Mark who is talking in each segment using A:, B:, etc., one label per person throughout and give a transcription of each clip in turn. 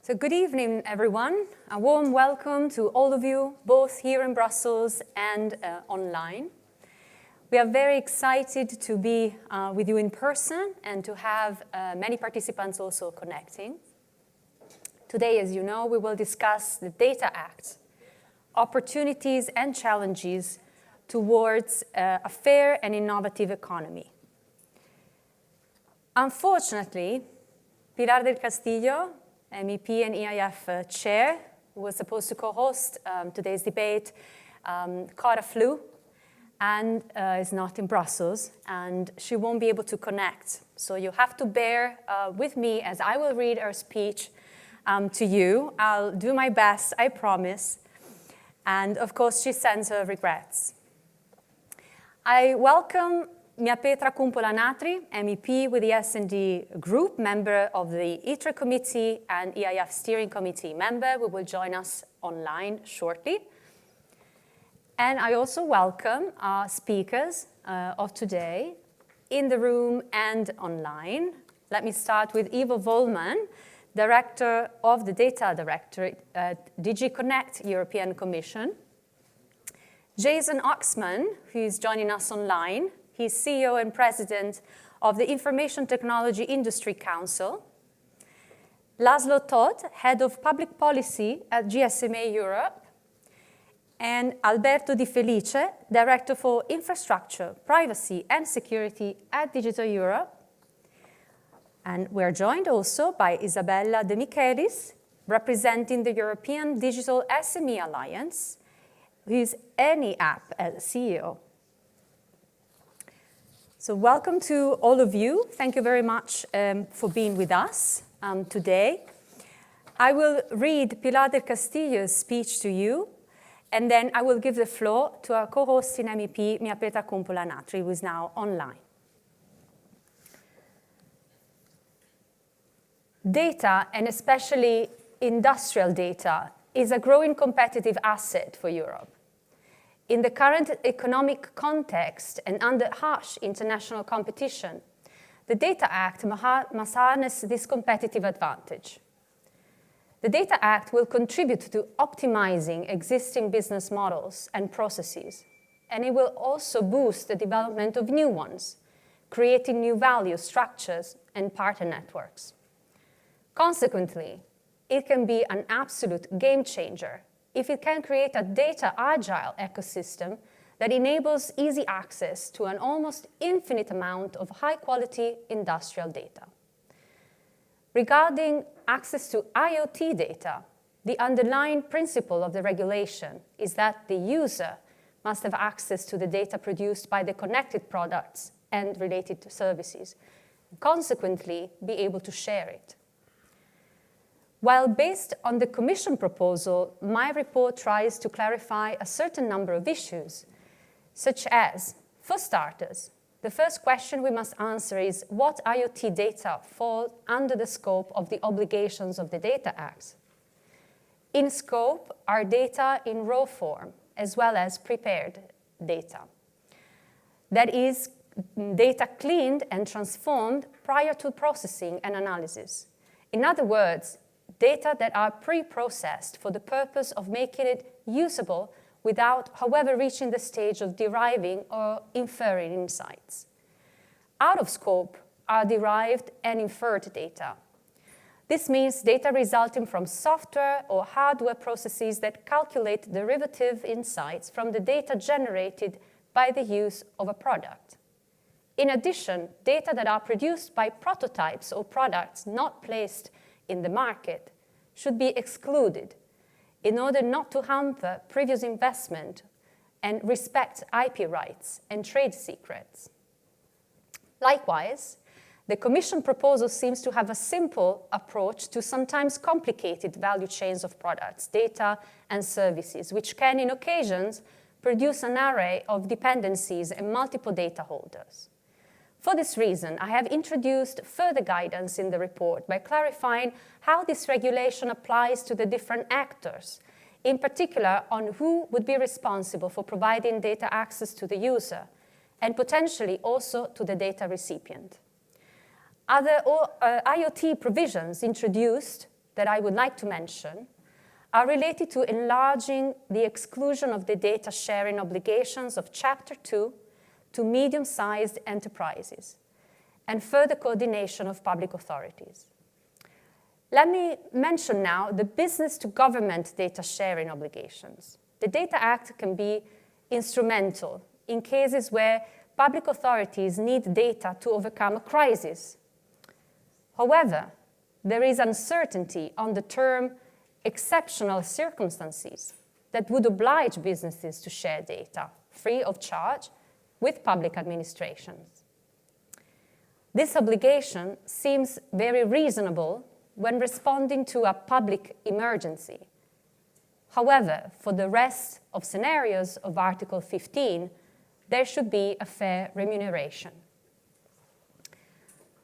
A: So good evening, everyone. A warm welcome to all of you, both here in Brussels and online. We are very excited to be with you in person and to have many participants also connecting. Today, as you know, we will discuss the Data Act, opportunities and challenges towards a fair and innovative economy. Unfortunately, Pilar del Castillo, MEP and EIF chair, who was supposed to co-host today's debate, caught a flu and is not in Brussels, and she won't be able to connect. So you have to bear with me as I will read her speech to you. I'll do my best, I promise. And of course, she sends her regrets. I welcome Mia Petra Kumpula-Natri, MEP with the S&D Group, member of the ITRE Committee and EIF Steering Committee member, who will join us online shortly. And I also welcome our speakers of today in the room and online. Let me start with Ivo Volman, Director of the Data Directorate at DG Connect European Commission. Jason Oxman, who is joining us online. He's CEO and President of the Information Technology Industry Council. Laszlo Toth, Head of Public Policy at GSMA Europe. And Alberto Di Felice, Director for Infrastructure, Privacy and Security at Digital Europe. And we're joined also by Isabella De Michelis, representing the European Digital SME Alliance, who is ENI-App as CEO. So welcome to all of you. Thank you very much for being with us today. I will read Pilar del Castillo's speech to you, and then I will give the floor to our co-host in MEP, Mia Petra Kumpula-Natri, who is now online. Data, and especially industrial data, is a growing competitive asset for Europe. In the current economic context and under harsh international competition, the Data Act must harness this competitive advantage. The Data Act will contribute to optimizing existing business models and processes, and it will also boost the development of new ones, creating new value structures and partner networks. Consequently, it can be an absolute game changer if it can create a data-agile ecosystem that enables easy access to an almost infinite amount of high-quality industrial data. Regarding access to IoT data, the underlying principle of the regulation is that the user must have access to the data produced by the connected products and related services, and consequently be able to share it. While based on the Commission proposal, my report tries to clarify a certain number of issues, such as, for starters, the first question we must answer is what IoT data fall under the scope of the obligations of the Data Act. In scope are data in raw form, as well as prepared data. That is, data cleaned and transformed prior to processing and analysis. In other words, data that are pre-processed for the purpose of making it usable without, however, reaching the stage of deriving or inferring insights. Out of scope are derived and inferred data. This means data resulting from software or hardware processes that calculate derivative insights from the data generated by the use of a product. In addition, data that are produced by prototypes or products not placed in the market should be excluded in order not to hamper previous investment and respect IP rights and trade secrets. Likewise, the Commission proposal seems to have a simple approach to sometimes complicated value chains of products, data, and services, which can, in occasions, produce an array of dependencies and multiple data holders. For this reason, I have introduced further guidance in the report by clarifying how this regulation applies to the different actors, in particular on who would be responsible for providing data access to the user, and potentially also to the data recipient. Other IoT provisions introduced that I would like to mention are related to enlarging the exclusion of the data sharing obligations of Chapter 2 to medium-sized enterprises and further coordination of public authorities. Let me mention now the business-to-government data sharing obligations. The Data Act can be instrumental in cases where public authorities need data to overcome a crisis. However, there is uncertainty on the term exceptional circumstances that would oblige businesses to share data free of charge with public administrations. This obligation seems very reasonable when responding to a public emergency. However, for the rest of scenarios of Article 15, there should be a fair remuneration.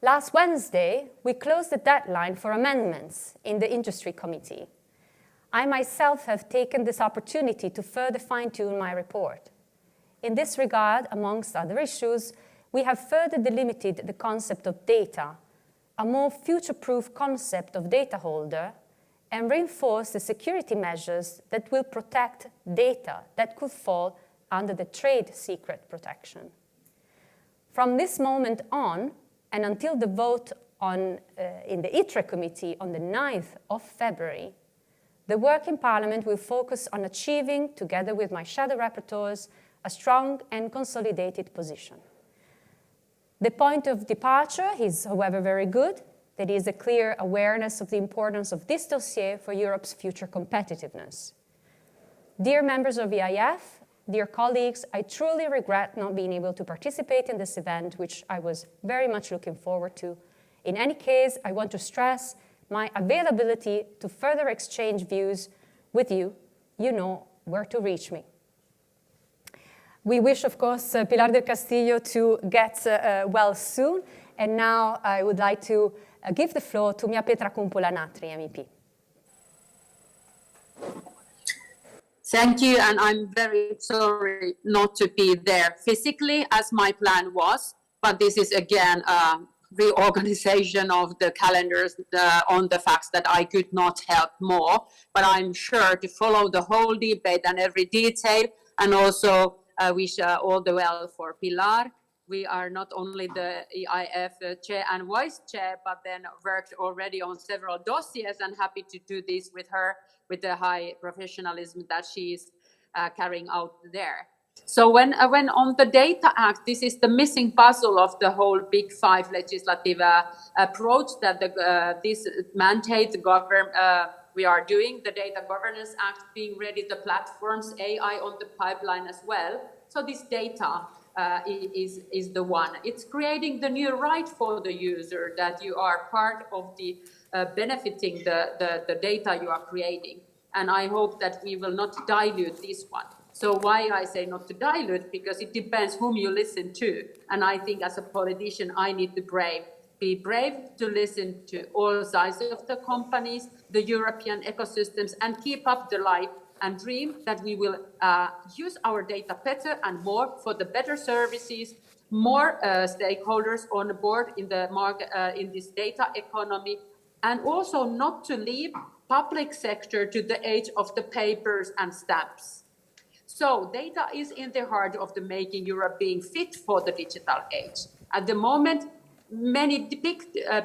A: Last Wednesday, we closed the deadline for amendments in the Industry Committee. I myself have taken this opportunity to further fine-tune my report. In this regard, amongst other issues, we have further delimited the concept of data, a more future-proof concept of data holder, and reinforced the security measures that will protect data that could fall under the trade secret protection. From this moment on, and until the vote in the ITRE committee on the 9th of February, the work in Parliament will focus on achieving, together with my shadow rapporteurs, a strong and consolidated position. The point of departure is, however, very good. There is a clear awareness of the importance of this dossier for Europe's future competitiveness. Dear members of EIF, dear colleagues, I truly regret not being able to participate in this event, which I was very much looking forward to. In any case, I want to stress my availability to further exchange views with you. You know where to reach me. We wish, of course, Pilar del Castillo to get well soon. And now I would like to give the floor to Mia Petra Kumpula-Natri, MEP.
B: Thank you, and I'm very sorry not to be there physically as my plan was, but this is again a reorganization of the calendars on the facts that I could not help more, but I'm sure to follow the whole debate and every detail, and also wish all the well for Pilar. We are not only the EIF chair and vice chair, but then worked already on several dossiers, and happy to do this with her with the high professionalism that she is carrying out there. So when on the Data Act, this is the missing puzzle of the whole Big Five legislative approach that this mandate we are doing, the Data Governance Act being ready, the platforms, AI on the pipeline as well. So this data is the one. It's creating the new right for the user that you are part of the benefiting the data you are creating. And I hope that we will not dilute this one. So why I say not to dilute? Because it depends whom you listen to. And I think as a politician, I need to be brave to listen to all sides of the companies, the European ecosystems, and keep up the light and dream that we will use our data better and more for the better services, more stakeholders on board in the market, in this data economy, and also not to leave public sector to the age of the papers and stamps. So data is in the heart of the making Europe being fit for the digital age. At the moment, many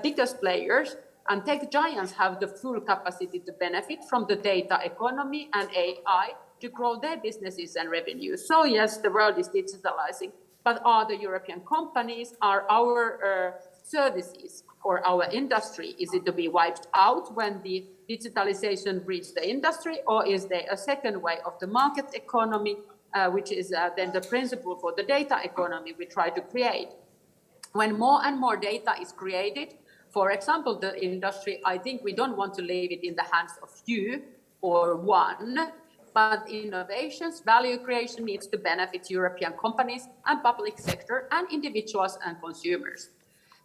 B: biggest players and tech giants have the full capacity to benefit from the data economy and AI to grow their businesses and revenues. So yes, the world is digitalizing, but are the European companies, are our services or our industry, is it to be wiped out when the digitalization reaches the industry, or is there a second way of the market economy, which is then the principle for the data economy we try to create? When more and more data is created, for example, the industry, I think we don't want to leave it in the hands of few or one, but innovations, value creation needs to benefit European companies and public sector and individuals and consumers.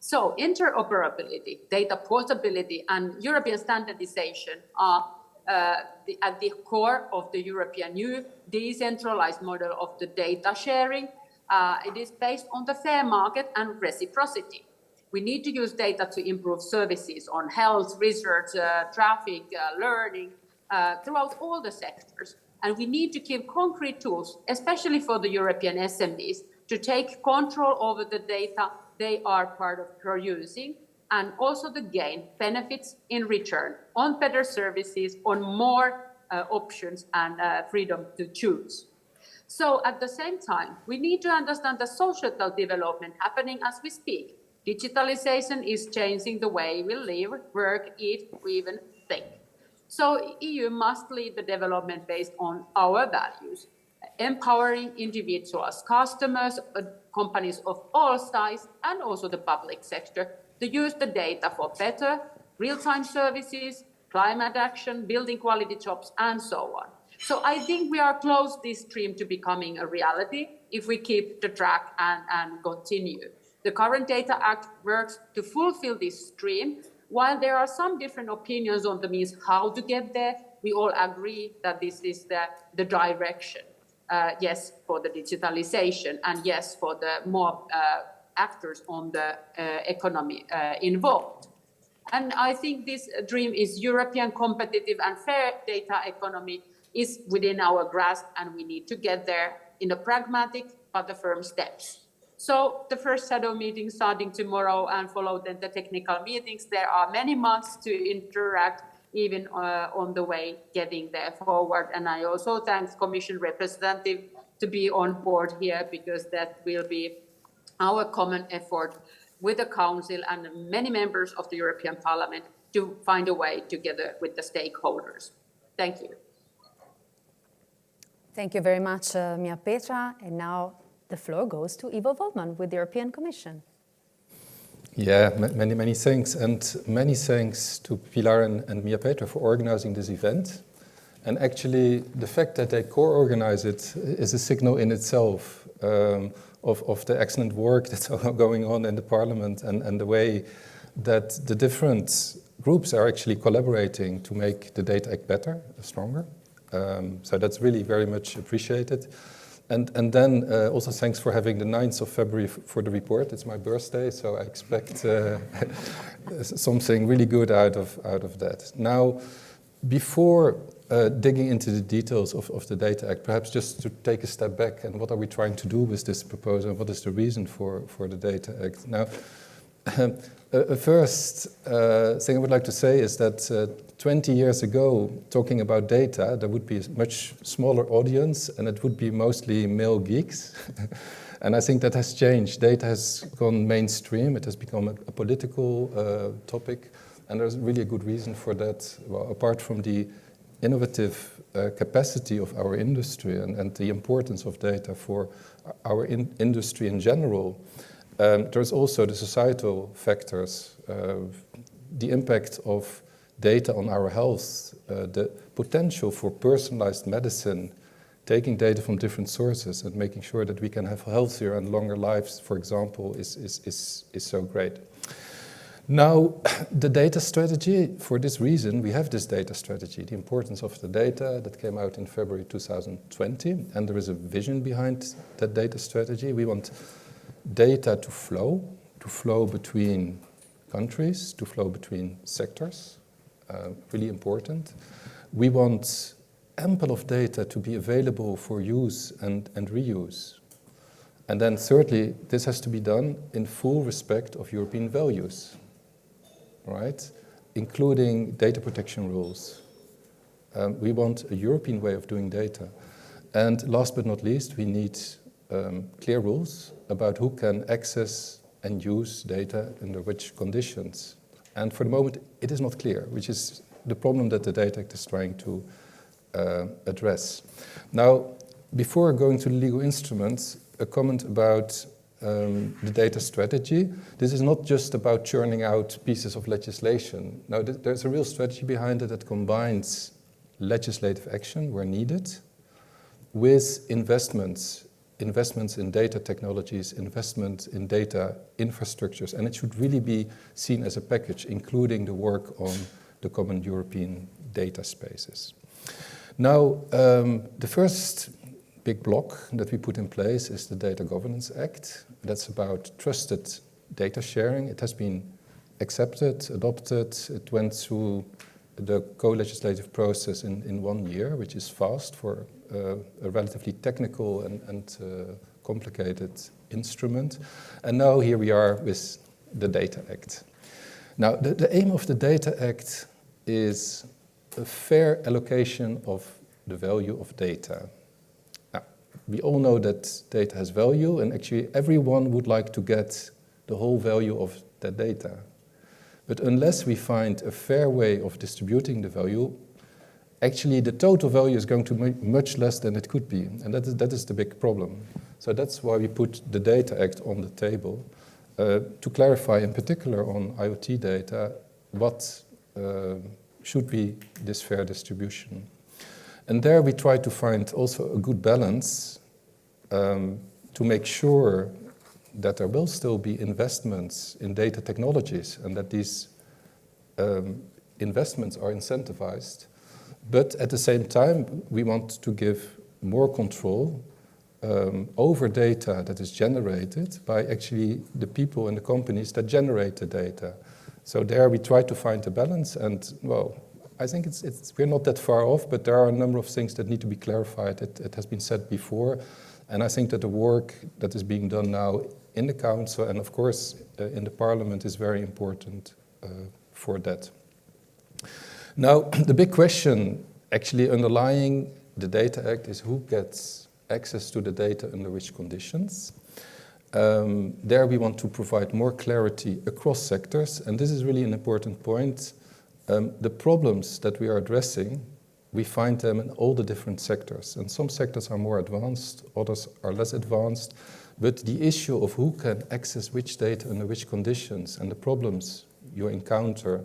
B: So interoperability, data portability, and European standardization are at the core of the European new decentralized model of the data sharing. It is based on the fair market and reciprocity. We need to use data to improve services on health, research, traffic, learning, throughout all the sectors. And we need to give concrete tools, especially for the European SMEs, to take control over the data they are part of producing, and also to gain benefits in return on better services, on more options and freedom to choose. So at the same time, we need to understand the societal development happening as we speak. Digitalization is changing the way we live, work, eat, we even think. So EU must lead the development based on our values, empowering individuals, customers, companies of all sizes, and also the public sector to use the data for better real-time services, climate action, building quality jobs, and so on. So I think we are close this dream to becoming a reality if we keep the track and continue. The current Data Act works to fulfill this dream. While there are some different opinions on the means how to get there, we all agree that this is the direction. Yes, for the digitalization, and yes, for the more actors on the economy involved. And I think this dream is European competitive and fair data economy is within our grasp, and we need to get there in a pragmatic but the firm steps. So the first shadow meeting starting tomorrow and follow then the technical meetings. There are many months to interact, even on the way getting there forward. And I also thank Commission representative to be on board here, because that will be our common effort with the Council and many members of the European Parliament to find a way together with the stakeholders. Thank you.
A: Thank you very much, Mia Petra. And now the floor goes to Ivo Wollmann with the European Commission.
C: Yeah, many thanks. And many thanks to Pilar and Mia Petra for organizing this event. And actually, the fact that they co-organize it is a signal in itself of the excellent work that's going on in the Parliament, and the way that the different groups are actually collaborating to make the Data Act better, stronger. So that's really very much appreciated. And then also thanks for having the 9th of February for the report. It's my birthday, so I expect something really good out of that. Now, before digging into the details of the Data Act, perhaps just to take a step back, and what are we trying to do with this proposal, and what is the reason for the Data Act? Now, first thing I would like to say is that 20 years ago, talking about data, there would be a much smaller audience, and it would be mostly male geeks. And I think that has changed. Data has gone mainstream. It has become a political topic, and there's really a good reason for that. Well, apart from the innovative capacity of our industry and the importance of data for our industry in general, there's also the societal factors, the impact of data on our health, the potential for personalized medicine, taking data from different sources and making sure that we can have healthier and longer lives, for example, is so great. Now, the data strategy, for this reason, we have this data strategy, the importance of the data that came out in February 2020, and there is a vision behind that data strategy. We want data to flow between countries, to flow between sectors, really important. We want ample of data to be available for use and reuse. And then thirdly, this has to be done in full respect of European values, right? Including data protection rules. We want a European way of doing data. And last but not least, we need clear rules about who can access and use data under which conditions. And for the moment, it is not clear, which is the problem that the Data Act is trying to address. Now, before going to the legal instruments, a comment about the data strategy. This is not just about churning out pieces of legislation. Now, there's a real strategy behind it that combines legislative action where needed with investments in data technologies, investment in data infrastructures, and it should really be seen as a package, including the work on the common European data spaces. Now, the first big block that we put in place is the Data Governance Act. That's about trusted data sharing. It has been accepted, adopted. It went through the co-legislative process in 1 year, which is fast for a relatively technical and complicated instrument. And now here we are with the Data Act. Now, the aim of the Data Act is a fair allocation of the value of data. Now, we all know that data has value, and actually everyone would like to get the whole value of that data. But unless we find a fair way of distributing the value, actually the total value is going to be much less than it could be. And that is the big problem. So that's why we put the Data Act on the table, to clarify in particular on IoT data, what should be this fair distribution. And there we try to find also a good balance to make sure that there will still be investments in data technologies and that these investments are incentivized. But at the same time, we want to give more control over data that is generated by actually the people and the companies that generate the data. So there we try to find a balance, and well, I think we're not that far off, but there are a number of things that need to be clarified. It has been said before, and I think that the work that is being done now in the Council and of course in the Parliament is very important for that. Now, the big question actually underlying the Data Act is who gets access to the data under which conditions. There we want to provide more clarity across sectors, and this is really an important point. The problems that we are addressing, we find them in all the different sectors, and some sectors are more advanced, others are less advanced, but the issue of who can access which data under which conditions and the problems you encounter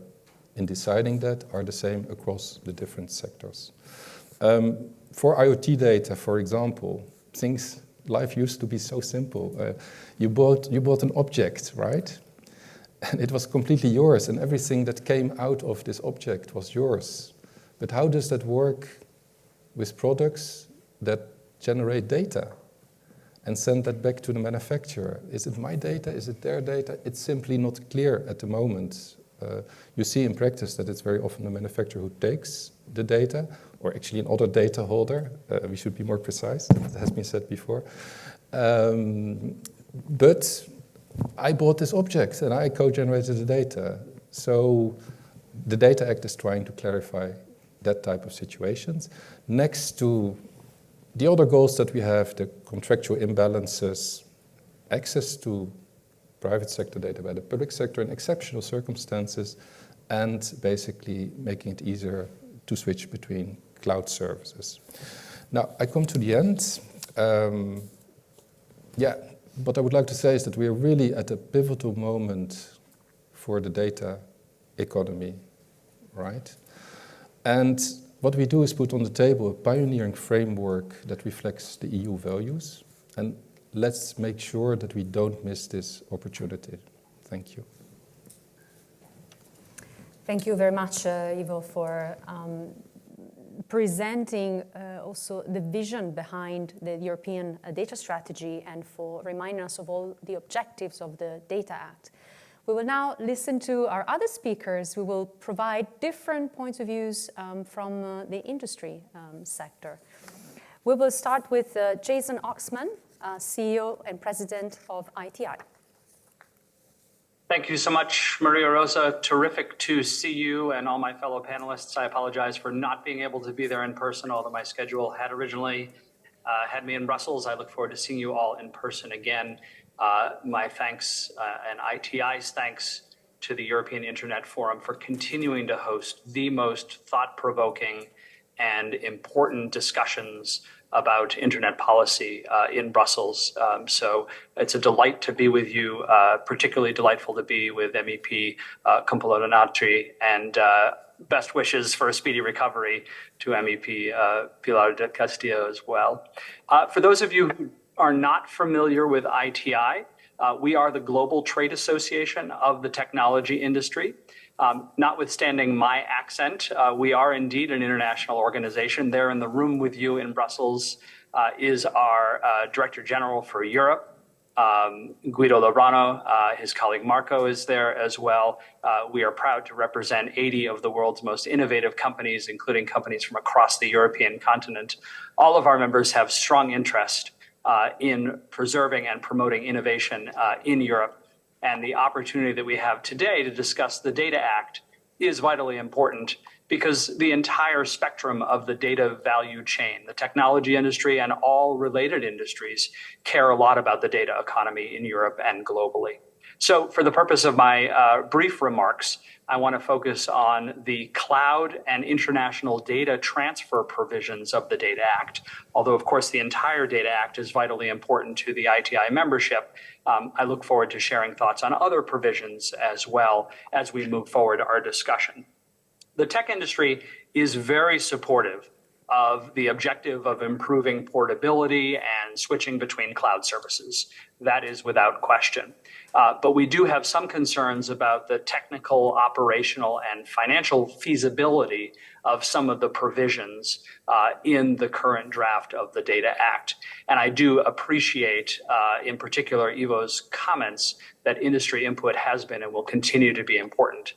C: in deciding that are the same across the different sectors. For IoT data, for example, life used to be so simple. You bought an object, right? And it was completely yours, and everything that came out of this object was yours. But how does that work with products that generate data and send that back to the manufacturer? Is it my data? Is it their data? It's simply not clear at the moment. You see in practice that it's very often the manufacturer who takes the data, or actually another data holder. We should be more precise, that has been said before. But I bought this object and I co-generated the data. So the Data Act is trying to clarify that type of situations. Next to the other goals that we have, the contractual imbalances, access to private sector data by the public sector in exceptional circumstances, and basically making it easier to switch between cloud services. Now, I come to the end. What I would like to say is that we are really at a pivotal moment for the data economy, right? And what we do is put on the table a pioneering framework that reflects the EU values, and let's make sure that we don't miss this opportunity. Thank you.
A: Thank you very much, Ivo, for presenting also the vision behind the European data strategy and for reminding us of all the objectives of the Data Act. We will now listen to our other speakers who will provide different points of views from the industry sector. We will start with Jason Oxman, CEO and President of ITI.
D: Thank you so much, Maria Rosa. Terrific to see you and all my fellow panelists. I apologize for not being able to be there in person, although my schedule had originally had me in Brussels. I look forward to seeing you all in person again. My thanks and ITI's thanks to the European Internet Forum for continuing to host the most thought-provoking and important discussions about internet policy in Brussels. So it's a delight to be with you, particularly delightful to be with MEP Kumpula-Natri, and best wishes for a speedy recovery to MEP Pilar del Castillo as well. For those of you who are not familiar with ITI, we are the global trade association of the technology industry. Notwithstanding my accent, we are indeed an international organization. There in the room with you in Brussels is our Director General for Europe, Guido Lorano, his colleague Marco is there as well. We are proud to represent 80 of the world's most innovative companies, including companies from across the European continent. All of our members have strong interest in preserving and promoting innovation in Europe. And the opportunity that we have today to discuss the Data Act is vitally important because the entire spectrum of the data value chain, the technology industry and all related industries care a lot about the data economy in Europe and globally. So for the purpose of my brief remarks, I want to focus on the cloud and international data transfer provisions of the Data Act. Although, of course, the entire Data Act is vitally important to the ITI membership, I look forward to sharing thoughts on other provisions as well as we move forward our discussion. The tech industry is very supportive of the objective of improving portability and switching between cloud services. That is without question. But we do have some concerns about the technical, operational, and financial feasibility of some of the provisions in the current draft of the Data Act. And I do appreciate, in particular, Ivo's comments that industry input has been and will continue to be important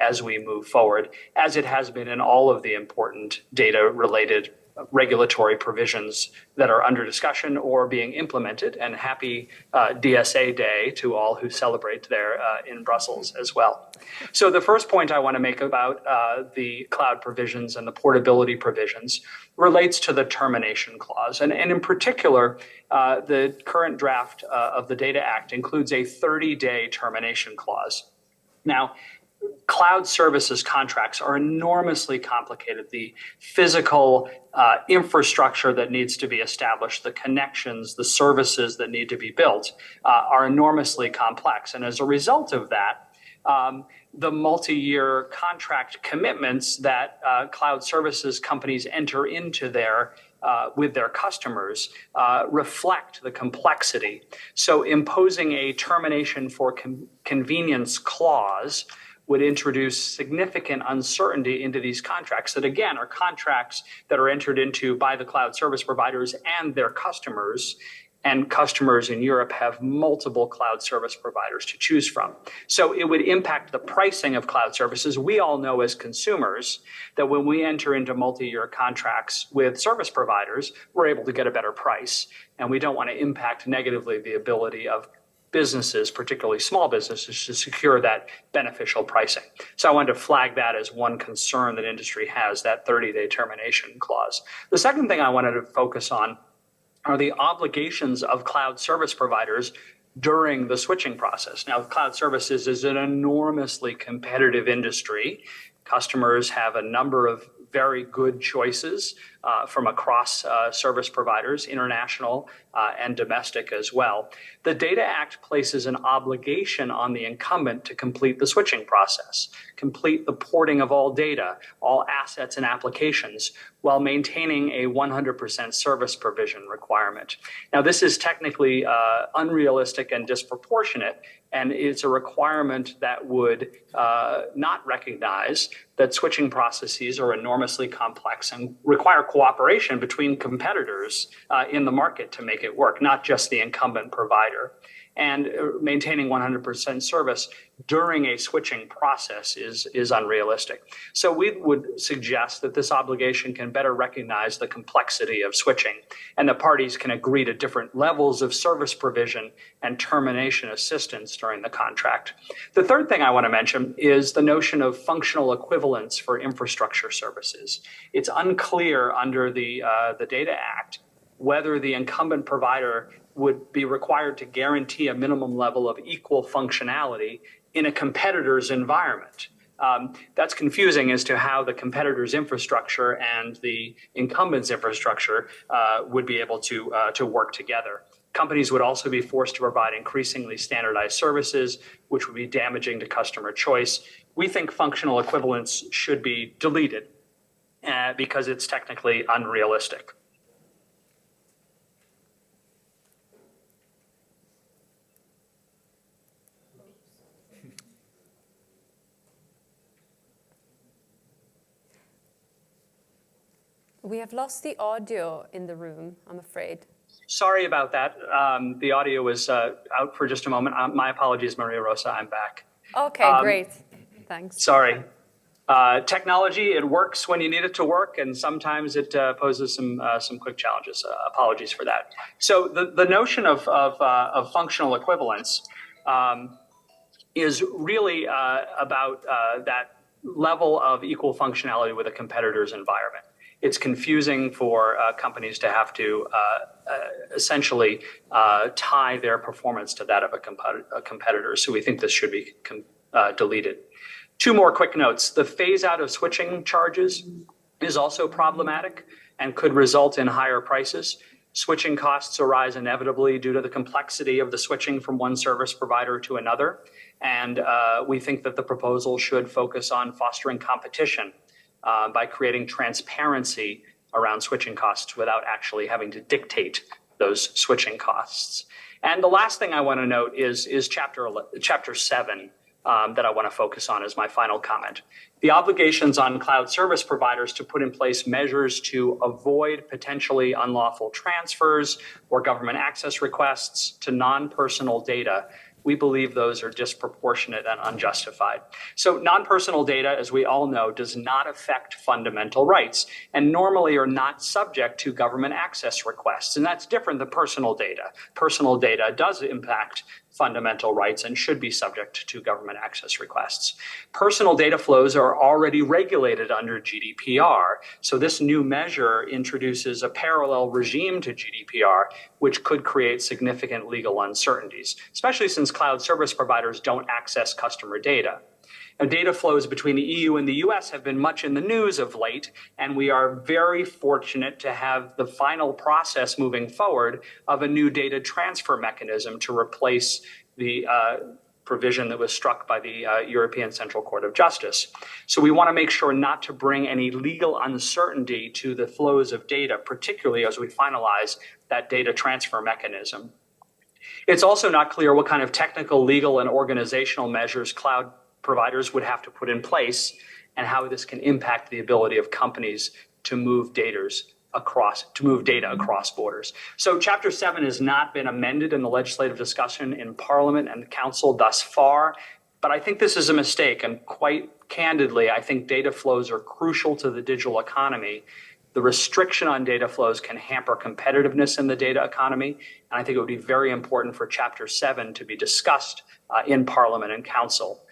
D: as we move forward, as it has been in all of the important data-related regulatory provisions that are under discussion or being implemented. And happy DSA Day to all who celebrate there in Brussels as well. So the first point I want to make about the cloud provisions and the portability provisions relates to the termination clause. And in particular, the current draft of the Data Act includes a 30-day termination clause. Now, cloud services contracts are enormously complicated. The physical infrastructure that needs to be established, the connections, the services that need to be built are enormously complex. And as a result of that, the multi-year contract commitments that cloud services companies enter into with their customers reflect the complexity. So imposing a termination for convenience clause would introduce significant uncertainty into these contracts that, again, are contracts that are entered into by the cloud service providers and their customers. And customers in Europe have multiple cloud service providers to choose from. So it would impact the pricing of cloud services. We all know as consumers that when we enter into multi-year contracts with service providers, we're able to get a better price. And we don't want to impact negatively the ability of businesses, particularly small businesses, to secure that beneficial pricing. So I wanted to flag that as one concern that industry has, that 30-day termination clause. The second thing I wanted to focus on are the obligations of cloud service providers during the switching process. Now, cloud services is an enormously competitive industry. Customers have a number of very good choices from across service providers, international and domestic as well. The Data Act places an obligation on the incumbent to complete the switching process, complete the porting of all data, all assets and applications, while maintaining a 100% service provision requirement. Now, this is technically unrealistic and disproportionate, and it's a requirement that would not recognize that switching processes are enormously complex and require cooperation between competitors in the market to make it work, not just the incumbent provider. And maintaining 100% service during a switching process is unrealistic. So we would suggest that this obligation can better recognize the complexity of switching, and the parties can agree to different levels of service provision and termination assistance during the contract. The third thing I want to mention is the notion of functional equivalence for infrastructure services. It's unclear under the Data Act whether the incumbent provider would be required to guarantee a minimum level of equal functionality in a competitor's environment. That's confusing as to how the competitor's infrastructure and the incumbent's infrastructure would be able to work together. Companies would also be forced to provide increasingly standardized services, which would be damaging to customer choice. We think functional equivalence should be deleted because it's technically unrealistic.
A: We have lost the audio in the room, I'm afraid.
D: Sorry about that. The audio was out for just a moment. My apologies, Maria Rosa, I'm back.
A: Okay, great. Thanks.
D: Sorry. Technology, it works when you need it to work, and sometimes it poses some quick challenges. Apologies for that. So the notion of functional equivalence is really about that level of equal functionality with a competitor's environment. It's confusing for companies to have to essentially tie their performance to that of a competitor. So we think this should be deleted. Two more quick notes. The phase out of switching charges is also problematic and could result in higher prices. Switching costs arise inevitably due to the complexity of the switching from one service provider to another. And we think that the proposal should focus on fostering competition by creating transparency around switching costs without actually having to dictate those switching costs. And the last thing I want to note is chapter 7 that I want to focus on as my final comment. The obligations on cloud service providers to put in place measures to avoid potentially unlawful transfers or government access requests to non-personal data. We believe those are disproportionate and unjustified. So non-personal data, as we all know, does not affect fundamental rights and normally are not subject to government access requests. And that's different than personal data. Personal data does impact fundamental rights and should be subject to government access requests. Personal data flows are already regulated under GDPR. So this new measure introduces a parallel regime to GDPR, which could create significant legal uncertainties, especially since cloud service providers don't access customer data. Now, data flows between the EU and the US have been much in the news of late, and we are very fortunate to have the final process moving forward of a new data transfer mechanism to replace the provision that was struck by the European Central Court of Justice. So we want to make sure not to bring any legal uncertainty to the flows of data, particularly as we finalize that data transfer mechanism. It's also not clear what kind of technical, legal, and organizational measures cloud providers would have to put in place and how this can impact the ability of companies to move data across borders. So Chapter 7 has not been amended in the legislative discussion in Parliament and the Council thus far, but I think this is a mistake, and quite candidly, I think data flows are crucial to the digital economy. The restriction on data flows can hamper competitiveness in the data economy, and I think it would be very important for Chapter 7 to be discussed in Parliament and Council.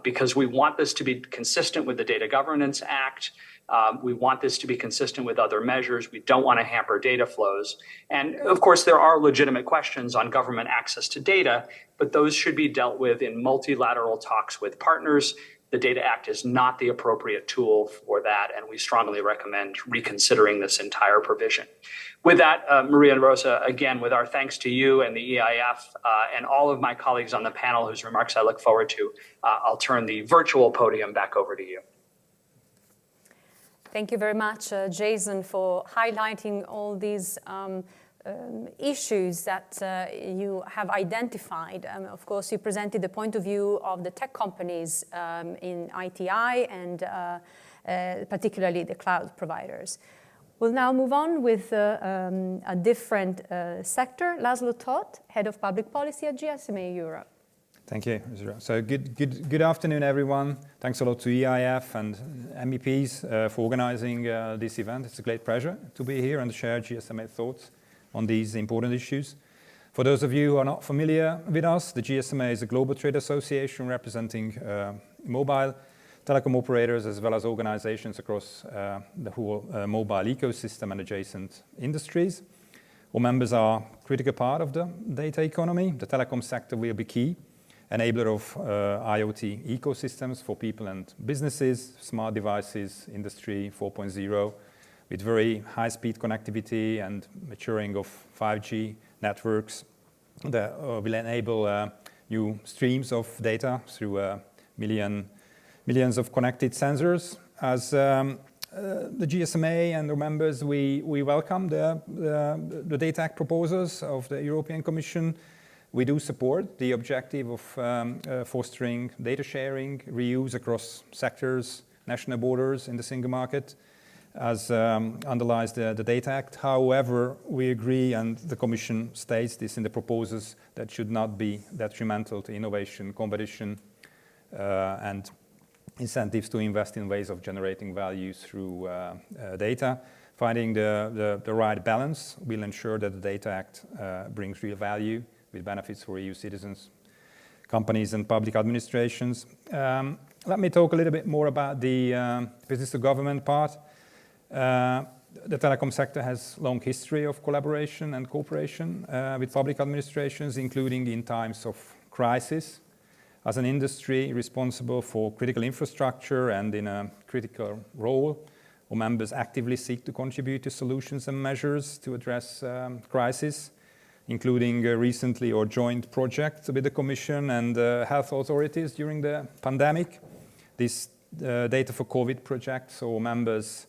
D: Because we want this to be consistent with the Data Governance Act. We want this to be consistent with other measures. We don't want to hamper data flows. And of course, there are legitimate questions on government access to data, but those should be dealt with in multilateral talks with partners. The Data Act is not the appropriate tool for that, and we strongly recommend reconsidering this entire provision. With that, Maria and Rosa, again, with our thanks to you and the EIF and all of my colleagues on the panel whose remarks I look forward to, I'll turn the virtual podium back over to you.
A: Thank you very much, Jason, for highlighting all these issues that you have identified. Of course, you presented the point of view of the tech companies in ITI and particularly the cloud providers. We'll now move on with a different sector. Laszlo Toth, Head of Public Policy at GSMA Europe.
E: Thank you, Israel. So good afternoon, everyone. Thanks a lot to EIF and MEPs for organizing this event. It's a great pleasure to be here and share GSMA thoughts on these important issues. For those of you who are not familiar with us, the GSMA is a global trade association representing mobile telecom operators as well as organizations across the whole mobile ecosystem and adjacent industries. All members are a critical part of the data economy. The telecom sector will be key enabler of IoT ecosystems for people and businesses, smart devices, Industry 4.0, with very high-speed connectivity and maturing of 5G networks that will enable new streams of data through millions of connected sensors. As the GSMA and their members, we welcome the Data Act proposals of the European Commission. We do support the objective of fostering data sharing, reuse across sectors, national borders in the single market. as underlies the Data Act. However, we agree, and the Commission states this in the proposals, that should not be detrimental to innovation, competition, and incentives to invest in ways of generating value through data. Finding the right balance will ensure that the Data Act brings real value with benefits for EU citizens, companies, and public administrations. Let me talk a little bit more about the business to government part. The telecom sector has long history of collaboration and cooperation with public administrations, including in times of crisis. As an industry responsible for critical infrastructure and in a critical role, our members actively seek to contribute to solutions and measures to address crisis, including recently our joint project with the Commission and health authorities during the pandemic. This Data for COVID project, so members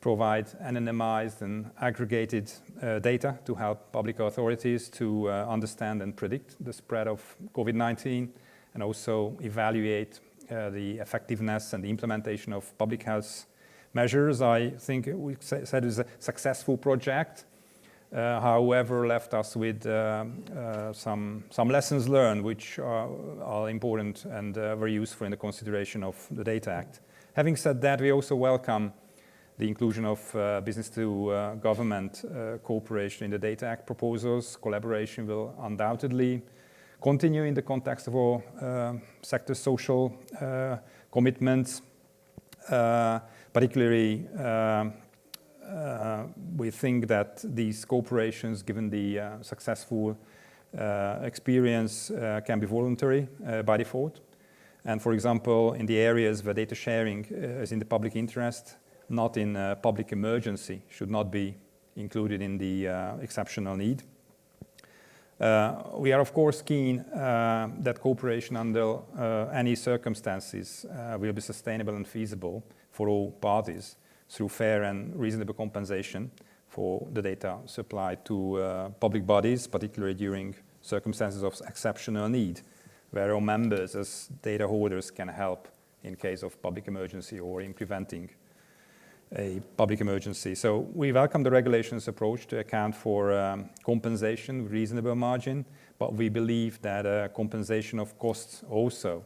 E: provide anonymized and aggregated data to help public authorities to understand and predict the spread of COVID-19 and also evaluate the effectiveness and the implementation of public health measures. I think we said it's a successful project, however, left us with some lessons learned, which are important and very useful in the consideration of the Data Act. Having said that, we also welcome the inclusion of business to government cooperation in the Data Act proposals. Collaboration will undoubtedly continue in the context of our sector social commitments. Particularly, we think that these cooperations, given the successful experience, can be voluntary by default. And for example, in the areas where data sharing is in the public interest, not in public emergency, should not be included in the exceptional need. We are, of course, keen that cooperation under any circumstances will be sustainable and feasible for all parties through fair and reasonable compensation for the data supplied to public bodies, particularly during circumstances of exceptional need, where our members as data holders can help in case of public emergency or in preventing a public emergency. So we welcome the regulations approach to account for compensation with reasonable margin, but we believe that compensation of costs also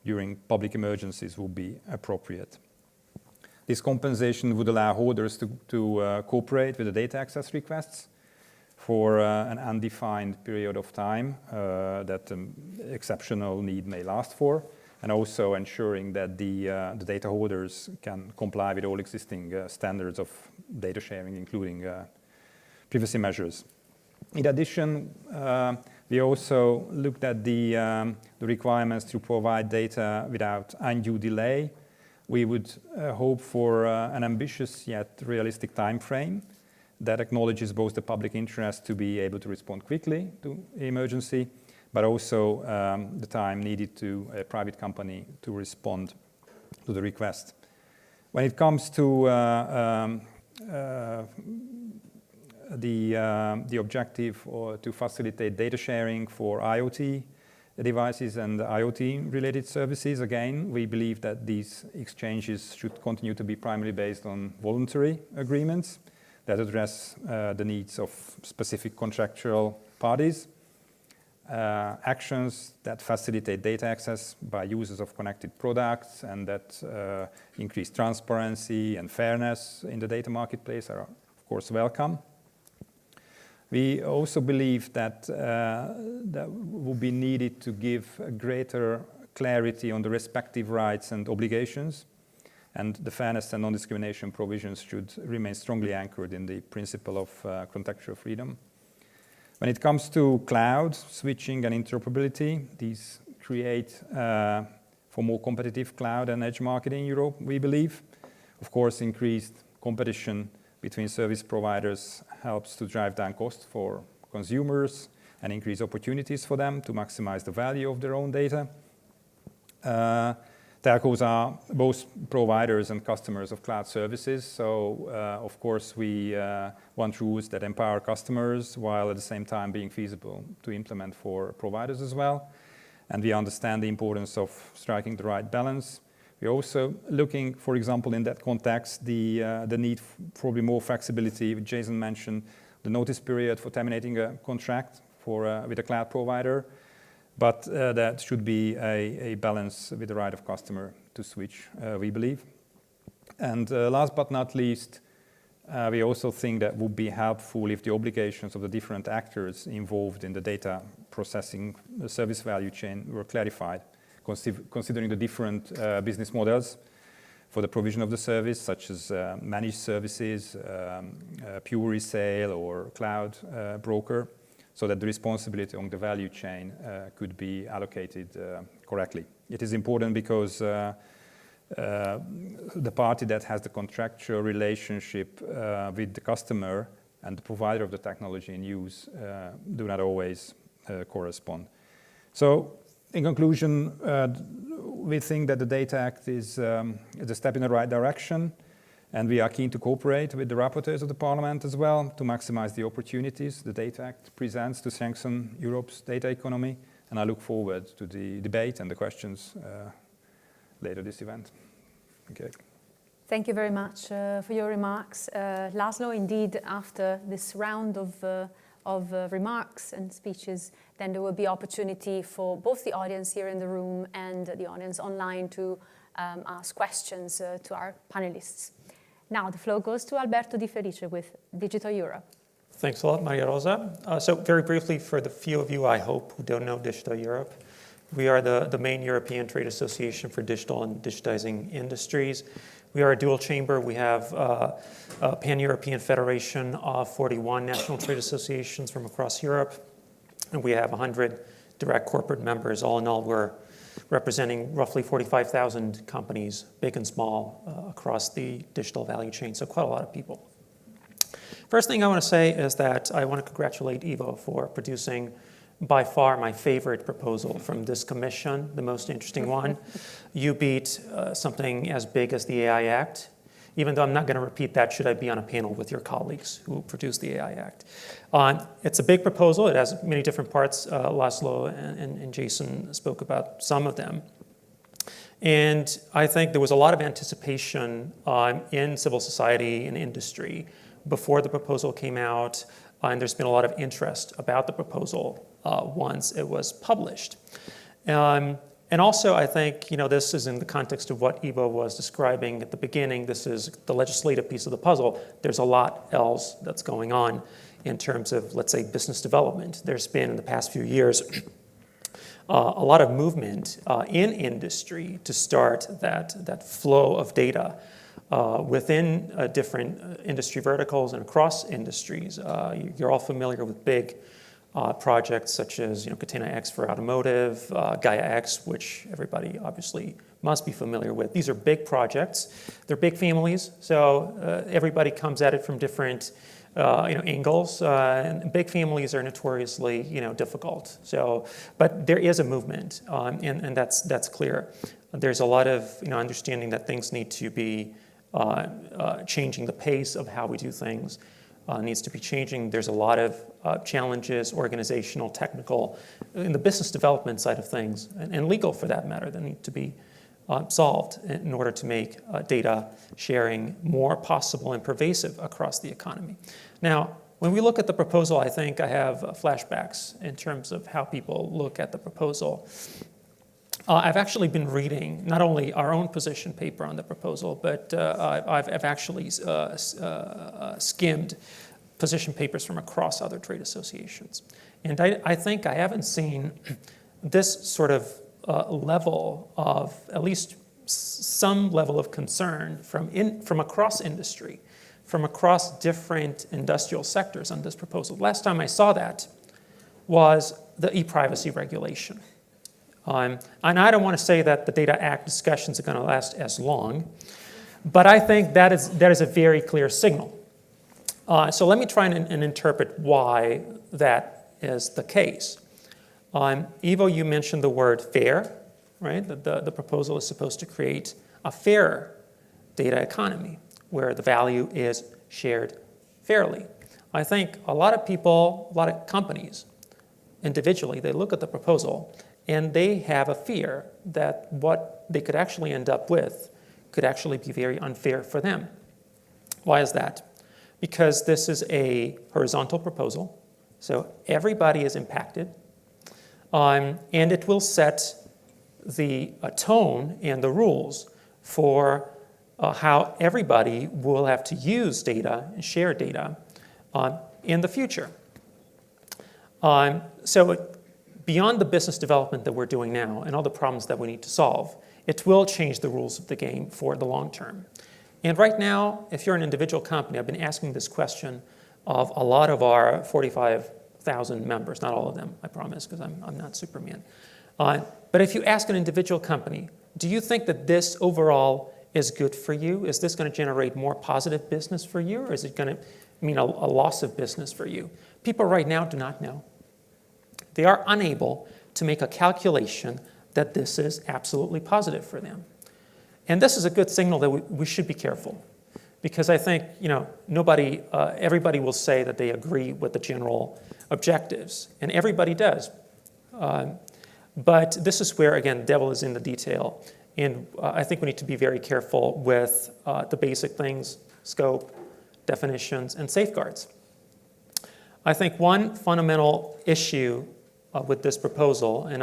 E: during public emergencies will be appropriate. This compensation would allow holders to cooperate with the data access requests for an undefined period of time that exceptional need may last for, and also ensuring that the data holders can comply with all existing standards of data sharing, including privacy measures. In addition, we also looked at the requirements to provide data without undue delay. We would hope for an ambitious yet realistic time frame that acknowledges both the public interest to be able to respond quickly to emergency, but also the time needed to a private company to respond to the request. When it comes to the objective or to facilitate data sharing for IoT devices and IoT-related services, again, we believe that these exchanges should continue to be primarily based on voluntary agreements that address the needs of specific contractual parties. Actions that facilitate data access by users of connected products and that increase transparency and fairness in the data marketplace are, of course, welcome. We also believe that that will be needed to give a greater clarity on the respective rights and obligations, and the fairness and non-discrimination provisions should remain strongly anchored in the principle of contextual freedom. When it comes to cloud, switching and interoperability, these create for more competitive cloud and edge market in Europe, we believe. Of course, increased competition between service providers helps to drive down costs for consumers and increase opportunities for them to maximize the value of their own data. Telcos are both providers and customers of cloud services, so of course we want rules that empower customers while at the same time being feasible to implement for providers as well. And we understand the importance of striking the right balance. We're also looking, for example, in that context, the need for probably more flexibility. Jason mentioned the notice period for terminating a contract with a cloud provider, but that should be a balance with the right of customer to switch, we believe. And last but not least, we also think that would be helpful if the obligations of the different actors involved in the data processing the service value chain were clarified, considering the different business models for the provision of the service, such as managed services, pure resale, or cloud broker, so that the responsibility on the value chain could be allocated correctly. It is important because the party that has the contractual relationship with the customer and the provider of the technology in use do not always correspond. So, in conclusion, we think that the Data Act is a step in the right direction, and we are keen to cooperate with the rapporteurs of the Parliament as well to maximize the opportunities the Data Act presents to strengthen Europe's data economy, and I look forward to the debate and the questions later this event. Okay.
A: Thank you very much for your remarks. Laszlo, indeed, after this round of remarks and speeches, then there will be opportunity for both the audience here in the room and the audience online to ask questions to our panelists. Now the floor goes to Alberto Di Felice with Digital Europe.
F: Thanks a lot, Maria Rosa. So very briefly, for the few of you, I hope, who don't know Digital Europe, we are the main European trade association for digital and digitizing industries. We are a dual chamber. We have a pan-European federation of 41 national trade associations from across Europe, and we have 100 direct corporate members. All in all, we're representing roughly 45,000 companies, big and small, across the digital value chain, so quite a lot of people. First thing I want to say is that I want to congratulate Ivo for producing by far my favorite proposal from this commission, the most interesting one. You beat something as big as the AI Act, even though I'm not going to repeat that should I be on a panel with your colleagues who produced the AI Act. It's a big proposal. It has many different parts. Laszlo and Jason spoke about some of them. And I think there was a lot of anticipation in civil society and industry before the proposal came out, and there's been a lot of interest about the proposal once it was published. And also, I think, this is in the context of what Ivo was describing at the beginning. This is the legislative piece of the puzzle. There's a lot else that's going on in terms of, let's say, business development. There's been, in the past few years, a lot of movement in industry to start that flow of data within different industry verticals and across industries. You're all familiar with big projects such as Catena X for automotive, Gaia X, which everybody obviously must be familiar with. These are big projects. They're big families, so everybody comes at it from different angles. And big families are notoriously difficult. So, but there is a movement, and that's clear. There's a lot of understanding that things need to be changing. The pace of how we do things needs to be changing. There's a lot of challenges, organizational, technical, in the business development side of things, and legal for that matter, that need to be solved in order to make data sharing more possible and pervasive across the economy. Now, when we look at the proposal, I think I have flashbacks in terms of how people look at the proposal. I've actually been reading not only our own position paper on the proposal, but I've actually skimmed position papers from across other trade associations. And I think I haven't seen this sort of level of, at least some level of concern from across industry, from across different industrial sectors on this proposal. Last time I saw that was the e-privacy regulation. And I don't want to say that the Data Act discussions are going to last as long, but I think that is a very clear signal. So let me try and interpret why that is the case. Ivo, you mentioned the word fair, right? The proposal is supposed to create a fairer data economy where the value is shared fairly. I think a lot of people, a lot of companies, individually, they look at the proposal And they have a fear that what they could actually end up with could actually be very unfair for them. Why is that? Because this is a horizontal proposal, so everybody is impacted, and it will set the tone and the rules for how everybody will have to use data and share data in the future. So beyond the business development that we're doing now and all the problems that we need to solve, it will change the rules of the game for the long term. And right now, if you're an individual company, I've been asking this question of a lot of our 45,000 members, not all of them, I promise, because I'm not Superman. But if you ask an individual company, do you think that this overall is good for you? Is this going to generate more positive business for you, or is it going to mean a loss of business for you? People right now do not know. They are unable to make a calculation that this is absolutely positive for them. And this is a good signal that we should be careful, because I think everybody will say that they agree with the general objectives, and everybody does. But this is where, again, the devil is in the detail. And I think we need to be very careful with the basic things, scope, definitions, and safeguards. I think one fundamental issue with this proposal, and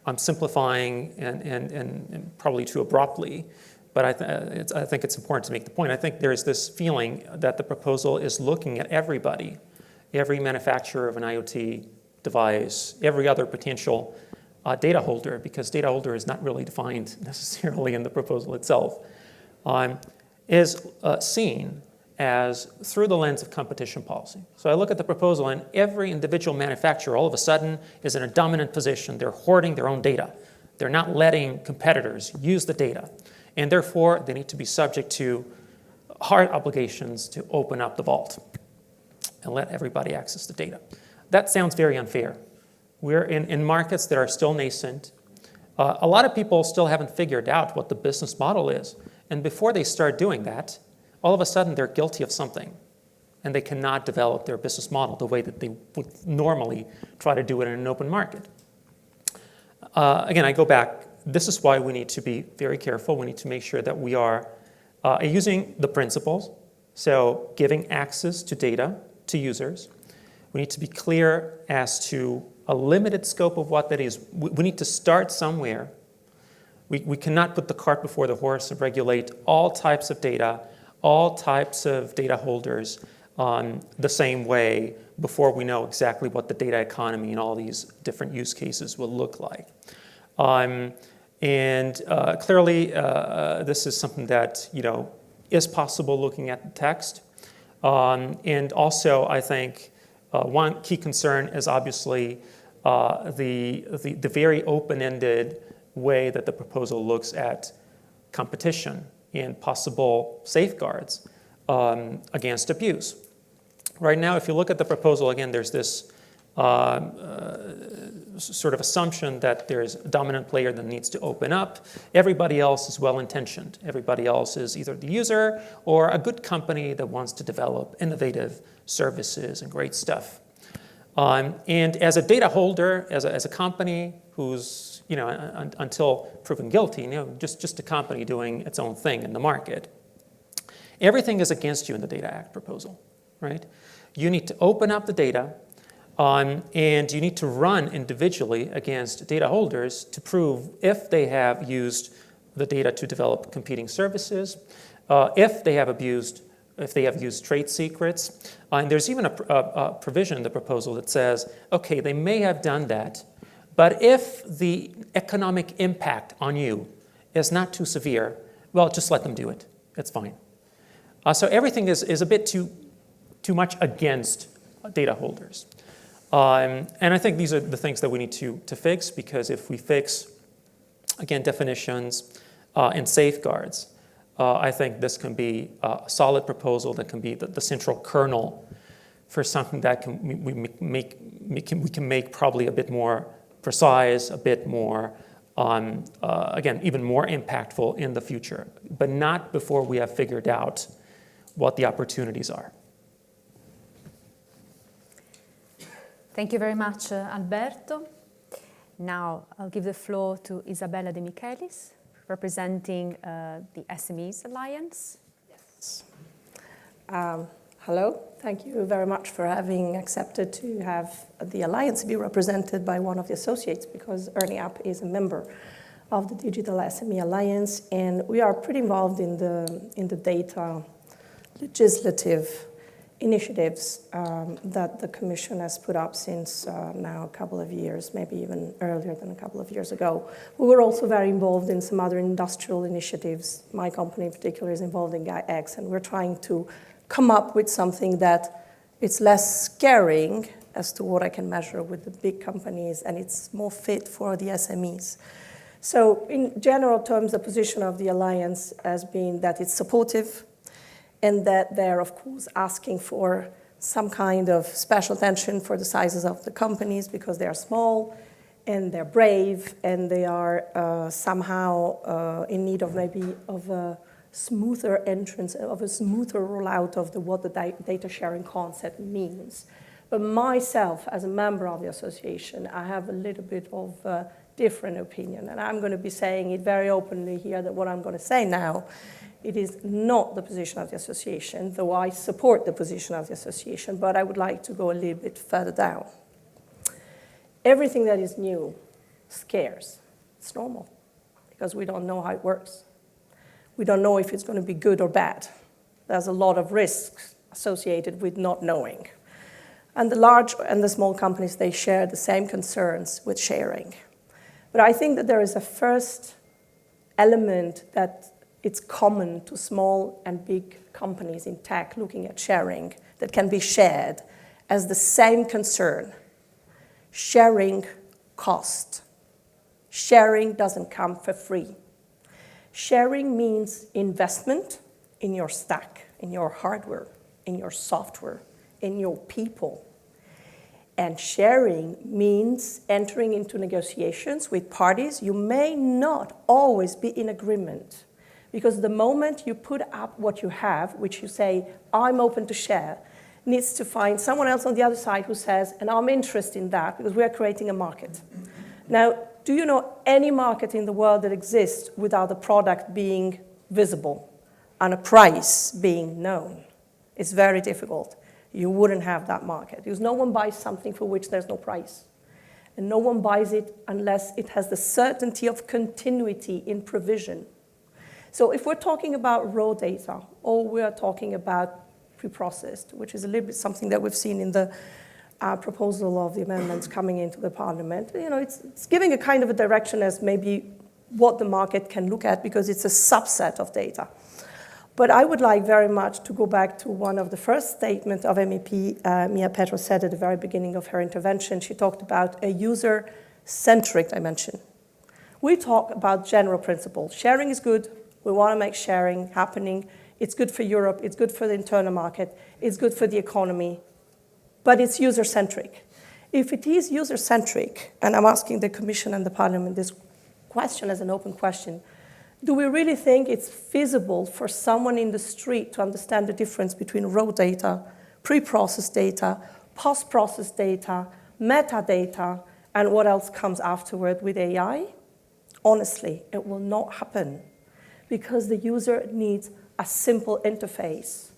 F: I'm simplifying and probably too abruptly, but I think it's important to make the point. I think there's this feeling that the proposal is looking at everybody, every manufacturer of an IoT device, every other potential data holder, because data holder is not really defined necessarily in the proposal itself, is seen as through the lens of competition policy. So I look at the proposal, and every individual manufacturer all of a sudden is in a dominant position. They're hoarding their own data. They're not letting competitors use the data. And therefore, they need to be subject to hard obligations to open up the vault and let everybody access the data. That sounds very unfair. We're in markets that are still nascent. A lot of people still haven't figured out what the business model is. And before they start doing that, all of a sudden they're guilty of something, and they cannot develop their business model the way that they would normally try to do it in an open market. Again, I go back. This is why we need to be very careful. We need to make sure that we are using the principles, so giving access to data to users. We need to be clear as to a limited scope of what that is. We need to start somewhere. We cannot put the cart before the horse and regulate all types of data, all types of data holders the same way before we know exactly what the data economy and all these different use cases will look like. Clearly, this is something that is possible looking at the text. And also, I think one key concern is obviously the very open-ended way that the proposal looks at competition and possible safeguards against abuse. Right now, if you look at the proposal, again, there's this sort of assumption that there's a dominant player that needs to open up. Everybody else is well-intentioned. Everybody else is either the user or a good company that wants to develop innovative services and great stuff. And as a data holder, as a company who's until proven guilty, just a company doing its own thing in the market, everything is against you in the Data Act proposal, right? You need to open up the data, and you need to run individually against data holders to prove if they have used the data to develop competing services, if they have used trade secrets. And there's even a provision in the proposal that says, okay, they may have done that, but if the economic impact on you is not too severe, well, just let them do it. It's fine. So everything is a bit too much against data holders. And I think these are the things that we need to fix, because if we fix, again, definitions and safeguards, I think this can be a solid proposal that can be the central kernel for something that we can make probably a bit more precise, a bit more, again, even more impactful in the future, but not before we have figured out what the opportunities are.
A: Thank you very much, Alberto. Now I'll give the floor to Isabella De Michelis, representing the SMEs Alliance.
G: Yes. Hello, thank you very much for having accepted to have the Alliance be represented by one of the associates, because EarningUp is a member of the Digital SME Alliance, and we are pretty involved in the data legislative initiatives that the Commission has put up since now a couple of years, maybe even earlier than a couple of years ago. We were also very involved in some other industrial initiatives. My company in particular is involved in GAIA-X, and we're trying to come up with something that it's less scaring as to what I can measure with the big companies, and it's more fit for the SMEs. So in general terms, the position of the Alliance has been that it's supportive, and that they're, of course, asking for some kind of special attention for the sizes of the companies, because they are small and they're brave and they are somehow in need of maybe of a smoother entrance, of a smoother rollout of what the data sharing concept means. But myself, as a member of the association, I have a little bit of a different opinion, and I'm going to be saying it very openly here that what I'm going to say now, it is not the position of the association, though I support the position of the association, but I would like to go a little bit further down. Everything that is new scares. It's normal, because we don't know how it works. We don't know if it's going to be good or bad. There's a lot of risks associated with not knowing. And the large and the small companies, they share the same concerns with sharing. But I think that there is a first element that it's common to small and big companies in tech looking at sharing that can be shared as the same concern. Sharing cost. Sharing doesn't come for free. Sharing means investment in your stack, in your hardware, in your software, in your people. And sharing means entering into negotiations with parties you may not always be in agreement. Because the moment you put up what you have, which you say, I'm open to share, needs to find someone else on the other side who says, and I'm interested in that because we are creating a market. Now, do you know any market in the world that exists without a product being visible and a price being known? It's very difficult. You wouldn't have that market because no one buys something for which there's no price. And no one buys it unless it has the certainty of continuity in provision. So if we're talking about raw data, or we're talking about pre-processed, which is a little bit something that we've seen in the proposal of the amendments coming into the parliament, it's giving a kind of a direction as maybe what the market can look at, because it's a subset of data. But I would like very much to go back to one of the first statements of MEP Mia Petro said at the very beginning of her intervention. She talked about a user-centric dimension. We talk about general principles. Sharing is good. We want to make sharing happening. It's good for Europe. It's good for the internal market. It's good for the economy. But it's user-centric. If it is user-centric, and I'm asking the Commission and the Parliament this question as an open question, do we really think it's feasible for someone in the street to understand the difference between raw data, pre-processed data, post-processed data, metadata, and what else comes afterward with AI? Honestly, it will not happen, because the user needs a simple interface.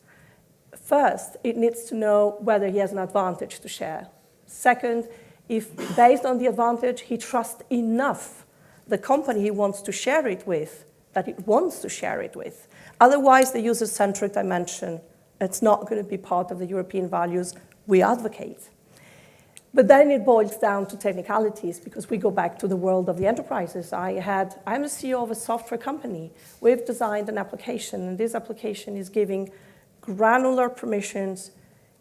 G: First, it needs to know whether he has an advantage to share. Second, if based on the advantage, he trusts enough the company he wants to share it with, that it wants to share it with. Otherwise, the user-centric dimension, it's not going to be part of the European values we advocate. But then it boils down to technicalities, because we go back to the world of the enterprises. I'm the CEO of a software company. We've designed an application, and this application is giving granular permissions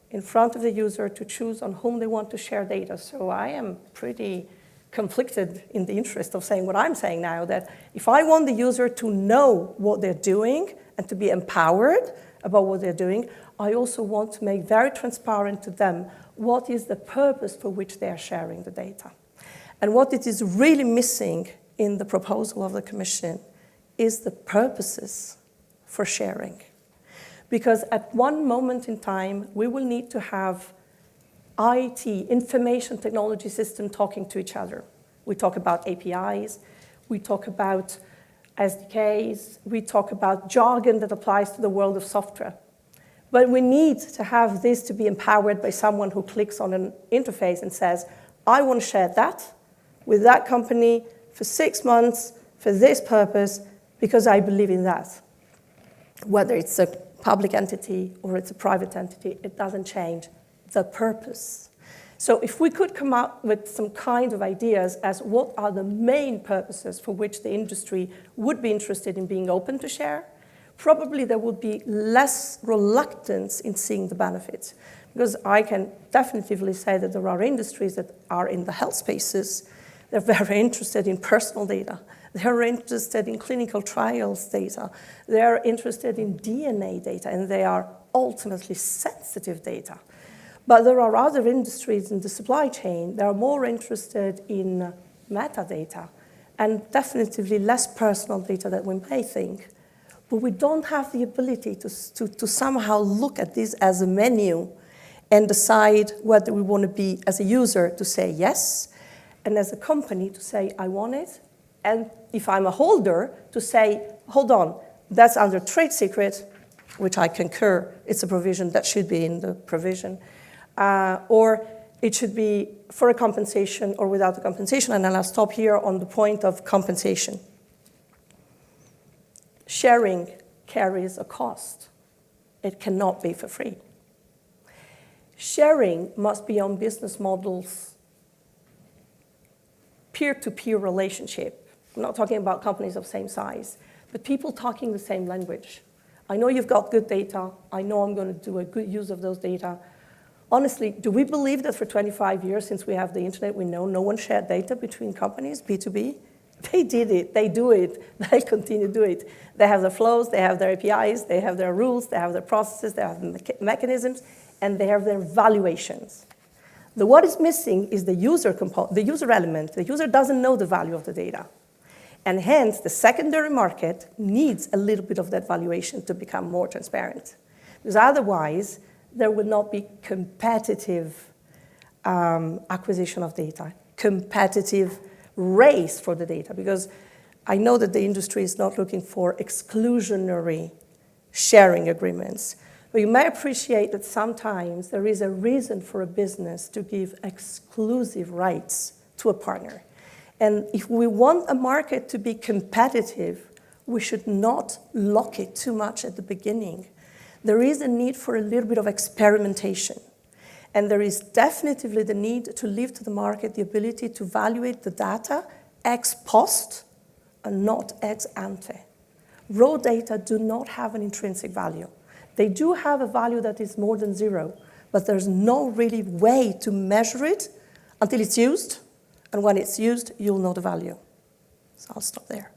G: in front of the user to choose on whom they want to share data. So I am pretty conflicted in the interest of saying what I'm saying now, that if I want the user to know what they're doing and to be empowered about what they're doing, I also want to make very transparent to them what is the purpose for which they are sharing the data. And what it is really missing in the proposal of the Commission is the purposes for sharing. Because at one moment in time, we will need to have IT, information technology system, talking to each other. We talk about APIs. We talk about SDKs. We talk about jargon that applies to the world of software. But we need to have this to be empowered by someone who clicks on an interface and says, I want to share that with that company for 6 months for this purpose because I believe in that. Whether it's a public entity or it's a private entity, it doesn't change the purpose. So if we could come up with some kind of ideas as what are the main purposes for which the industry would be interested in being open to share, probably there would be less reluctance in seeing the benefits. Because I can definitively say that there are industries that are in the health spaces. They're very interested in personal data. They're interested in clinical trials data. They're interested in DNA data, and they are ultimately sensitive data. But there are other industries in the supply chain that are more interested in metadata and definitively less personal data than we may think. But we don't have the ability to somehow look at this as a menu and decide whether we want to be, as a user, to say yes, and as a company to say, I want it, and if I'm a holder, to say, hold on, that's under trade secret, which I concur, it's a provision that should be in the provision, or it should be for a compensation or without a compensation, and I'll stop here on the point of compensation. Sharing carries a cost. It cannot be for free. Sharing must be on business models, peer-to-peer relationship. I'm not talking about companies of same size, but people talking the same language. I know you've got good data. I know I'm going to do a good use of those data. Honestly, do we believe that for 25 years since we have the internet, we know no one shared data between companies, B2B? They did it. They do it. They continue to do it. They have their flows. They have their APIs. They have their rules. They have their processes. They have the mechanisms. And they have their valuations. What is missing is the user component, the user element. The user doesn't know the value of the data. And hence, the secondary market needs a little bit of that valuation to become more transparent. Because otherwise, there will not be competitive acquisition of data, competitive race for the data. Because I know that the industry is not looking for exclusionary sharing agreements. But you may appreciate that sometimes there is a reason for a business to give exclusive rights to a partner. And if we want a market to be competitive, we should not lock it too much at the beginning. There is a need for a little bit of experimentation. And there is definitely the need to leave to the market the ability to evaluate the data ex post and not ex ante. Raw data do not have an intrinsic value. They do have a value that is more than 0, but there's no really way to measure it until it's used. And when it's used, you'll know the value. So I'll stop there.